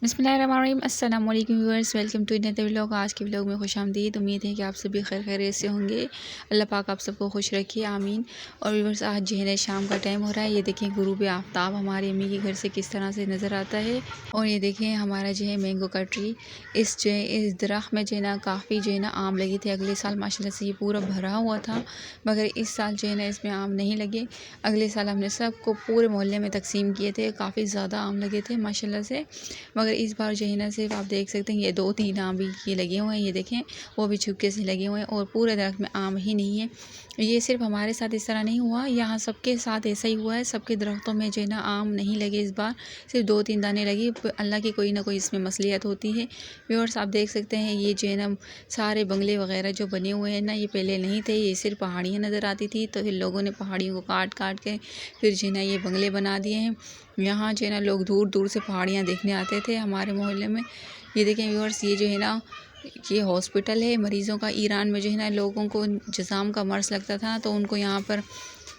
बिस्मिल्लाहिर्रहमानिर्रहीम। अस्सलाम वालेकुम viewers, welcome to another vlog. आज के व्लॉग में खुशामदीद। उम्मीद है कि आप सभी खैर खैरियत से होंगे। अल्लाह पाक आप सबको खुश रखिए, आमीन। और व्यूअर्स, आज जो है शाम का टाइम हो रहा है। ये देखें गुरूब आफ्ताब हमारी अम्मी के घर से किस तरह से नज़र आता है। और ये देखें हमारा जो है मैंगो का ट्री, इस दरख्त में जो है ना काफ़ी जो है ना आम लगे थे। अगले साल माशाल्लाह से ये पूरा भरा हुआ था, मगर इस साल जो है ना इसमें आम नहीं लगे। अगले साल हमने सबको पूरे मोहल्ले में तकसीम किए थे, काफ़ी ज़्यादा आम लगे थे माशाल्लाह से। मगर इस बार जो है ना सिर्फ आप देख सकते हैं ये 2-3 आम भी ये लगे हुए हैं। ये देखें वो भी छुपके से लगे हुए हैं और पूरे दरख्त में आम ही नहीं है। ये सिर्फ हमारे साथ इस तरह नहीं हुआ, यहाँ सबके साथ ऐसा ही हुआ है। सबके दरख्तों में जो है ना आम नहीं लगे इस बार, सिर्फ 2-3 दाने लगे। अल्लाह की कोई ना कोई इसमें मसलियत होती है। व्यूअर्स, आप देख सकते हैं ये जो है ना सारे बंगले वगैरह जो बने हुए हैं ना, ये पहले नहीं थे, ये सिर्फ पहाड़ियाँ नज़र आती थी। तो फिर लोगों ने पहाड़ियों को काट काट के फिर जो है ना ये बंगले बना दिए हैं। यहाँ जो है ना लोग दूर दूर से पहाड़ियाँ देखने आते थे हमारे मोहल्ले में। ये देखें व्यूअर्स, ये जो है ना ये हॉस्पिटल है मरीज़ों का। ईरान में जो है ना लोगों को जुज़ाम का मर्ज़ लगता था तो उनको यहाँ पर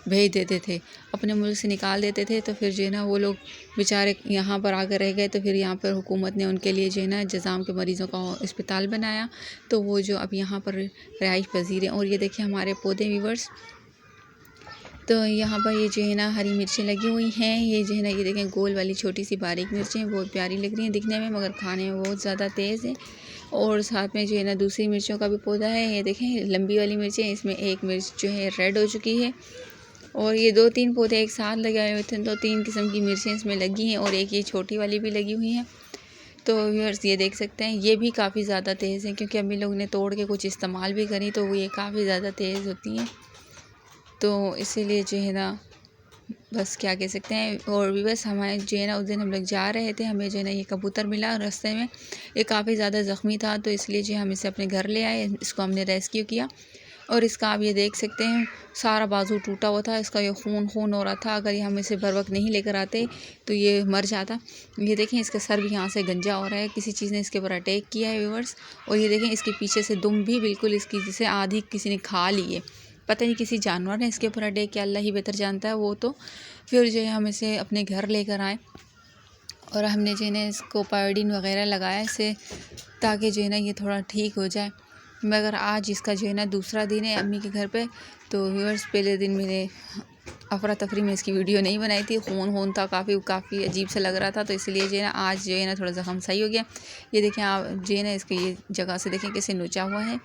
भेज देते थे, अपने मुल्क से निकाल देते थे। तो फिर जो है ना वो लोग बेचारे यहाँ पर आकर रह गए। तो फिर यहाँ पर हुकूमत ने उनके लिए जो है ना जुज़ाम के मरीज़ों का अस्पताल बनाया, तो वो जो अब यहाँ पर रिहाइश पज़ीर हैं। और ये देखिए हमारे पौधे व्यूअर्स, तो यहाँ पर ये जो है ना हरी मिर्चें लगी हुई हैं। ये जो है ना ये देखें गोल वाली छोटी सी बारीक मिर्चें बहुत प्यारी लग रही हैं दिखने में, मगर खाने में बहुत ज़्यादा तेज़ है। और साथ में जो है ना दूसरी मिर्चों का भी पौधा है। ये देखें लंबी वाली मिर्चें, इसमें एक मिर्च जो है रेड हो चुकी है। और ये 2-3 पौधे एक साथ लगाए हुए थे, तो 3 किस्म की मिर्चें इसमें लगी हैं और एक ये छोटी वाली भी लगी हुई हैं। तो व्यूअर्स, ये देख सकते हैं ये भी काफ़ी ज़्यादा तेज़ है, क्योंकि अम्मी लोग ने तोड़ के कुछ इस्तेमाल भी करी, तो वो ये काफ़ी ज़्यादा तेज़ होती हैं। तो इसीलिए जो है ना बस क्या कह सकते हैं। और भी बस हमारे जो है ना उस दिन हम लोग जा रहे थे, हमें जो है ना ये कबूतर मिला रास्ते में। ये काफ़ी ज़्यादा ज़ख्मी था, तो इसलिए जो हम इसे अपने घर ले आए, इसको हमने रेस्क्यू किया। और इसका आप ये देख सकते हैं सारा बाजू टूटा हुआ था, इसका ये खून खून हो रहा था। अगर ये हम इसे बर वक्त नहीं लेकर आते तो ये मर जाता। ये देखें इसका सर भी यहाँ से गंजा हो रहा है, किसी चीज़ ने इसके ऊपर अटैक किया है व्यूअर्स। और ये देखें इसके पीछे से दुम भी बिल्कुल इसकी जैसे आधी किसी ने खा ली है, पता नहीं किसी जानवर ने इसके ऊपर अटैक किया, अल्लाह ही बेहतर जानता है वो। तो फिर जो है हम इसे अपने घर लेकर आए और हमने जो है ना इसको पायोडीन वगैरह लगाया इसे, ताकि जो है ना ये थोड़ा ठीक हो जाए। मगर आज इसका जो है ना दूसरा दिन है अम्मी के घर पे। तो व्यूअर्स, पहले दिन मैंने अफरा तफरी में इसकी वीडियो नहीं बनाई थी, खून था, काफ़ी अजीब सा लग रहा था, तो इसलिए जो है ना आज जो है ना थोड़ा ज़ख्म सही हो गया। ये देखें आप जो है ना इसके ये जगह से देखें कैसे नोचा हुआ है।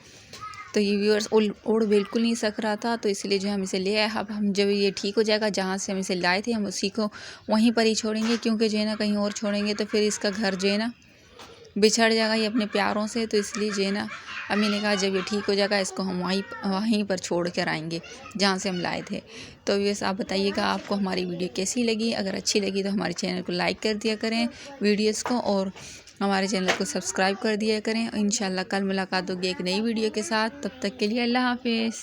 तो ये व्यूअर्स उड़ बिल्कुल नहीं सक रहा था, तो इसलिए जो हम इसे ले आए। अब हम जब ये ठीक हो जाएगा, जहाँ से हम इसे लाए थे हम उसी को वहीं पर ही छोड़ेंगे, क्योंकि जो है ना कहीं और छोड़ेंगे तो फिर इसका घर जो है ना बिछड़ जाएगा ये अपने प्यारों से। तो इसलिए जो है ना अम्मी ने कहा जब ये ठीक हो जाएगा इसको हम वहीं पर छोड़ कर आएंगे जहाँ से हम लाए थे। तो व्यूअर्स, आप बताइएगा आपको हमारी वीडियो कैसी लगी। अगर अच्छी लगी तो हमारे चैनल को लाइक कर दिया करें वीडियोस को, और हमारे चैनल को सब्सक्राइब कर दिया करें। इंशाल्लाह कल मुलाकात होगी एक नई वीडियो के साथ। तब तक के लिए अल्लाह हाफिज़।